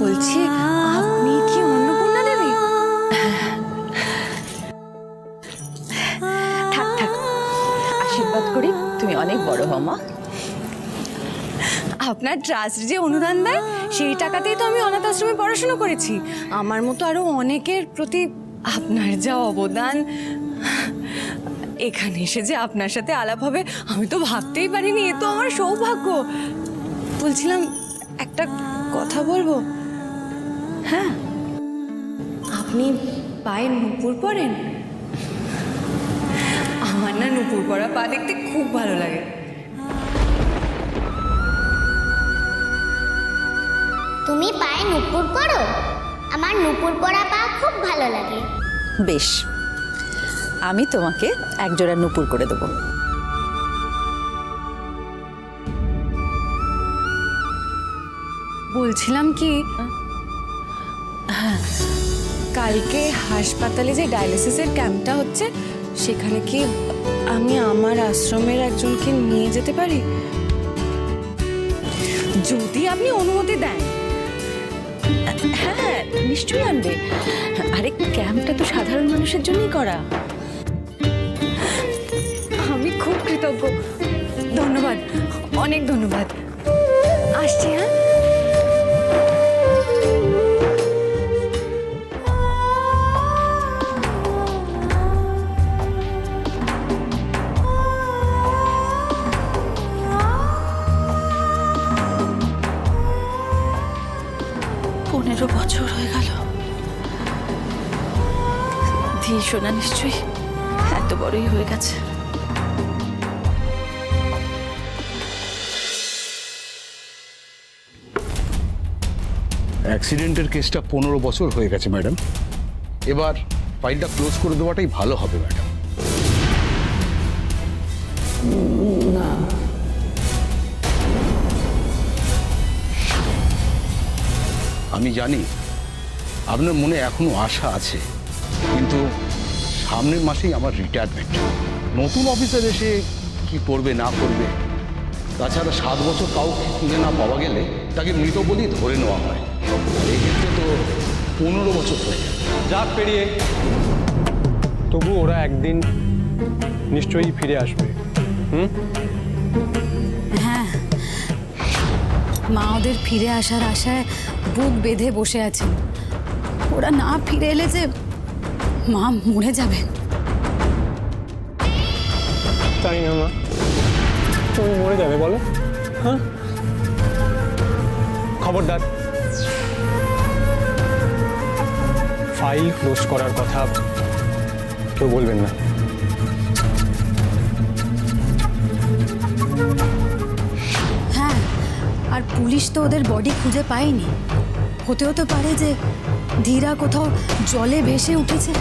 বলছি, আপনি কি অন্নপূর্ণা দেবী? থাক থাক, আশীর্বাদ করি তুমি অনেক বড় হও মা। আপনার ট্রাস্ট যে অনুদান দেয় সেই টাকাতেই তো আমি অনাথ আশ্রমে পড়াশোনা করেছি। আমার মতো আরো অনেকের প্রতি আপনার যা অবদান, এখানে এসে যে আপনার সাথে আলাপ হবে আমি তো ভাবতেই পারিনি। এ তো আমার সৌভাগ্য। বলছিলাম, একটা কথা বলবো? হ্যাঁ, আপনি পায়ে নূপুর পরেন? আমার না নূপুর পরা পা দেখতে খুব ভালো লাগে। তুমি পায়ে নুপুর পরো? আমার নুপুর পরা পা খুব ভালো লাগে। বেশ, আমি তোমাকে একজোড়া নূপুর করে দেবো। বলছিলাম কি, কালকে হাসপাতালে যে ডায়ালিসিসের ক্যাম্পটা হচ্ছে সেখানে কি আমি আমার আশ্রমের একজনকে নিয়ে যেতে পারি? যদি আপনি অনুমতি দেন। হ্যাঁ, নিশ্চয়ই আনবে। আরে ক্যাম্পটা তো সাধারণ মানুষের জন্যই করা। আমি খুব কৃতজ্ঞ। ধন্যবাদ, অনেক ধন্যবাদ। আসছি। হ্যাঁ, 15 বছর হয়ে গেল। ধী সোনা নিশ্চয়ই এত বড়ই হয়ে গেছে। অ্যাক্সিডেন্টের কেসটা 15 বছর হয়ে গেছে ম্যাডাম। এবার ফাইলটা ক্লোজ করে দেওয়াটাই ভালো হবে ম্যাডাম। না, আমি জানি আপনার মনে এখনো আশা আছে, কিন্তু সামনের মাসেই আমার রিটায়ারমেন্ট। নতুন অফিসার এসে কি করবে না করবে, তাছাড়া 7 বছর কাউকে খুঁজে না পাওয়া গেলে তাকে মৃত বলেই ধরে নেওয়া হয়। আর এই ক্ষেত্রে তো 15 বছর হয়ে যায়। যাক পেরিয়ে, তবু ওরা একদিন নিশ্চয়ই ফিরে আসবে। হ্যাঁ, মা ওদের ফিরে আসার আশায় বুক বেঁধে বসে আছেন। ওরা না ফিরে এলে যে মা মরে যাবে। তাই না মা? তুমি মরে যাবে বলো? হ্যাঁ, খবরদার ফাইল ক্লোজ করার কথা কেউ বলবেন না। হ্যাঁ, আর পুলিশ তো ওদের বডি খুঁজে পায়নি। হতেও তো পারে যে ধীরা কোথাও জলে ভেসে উঠেছে।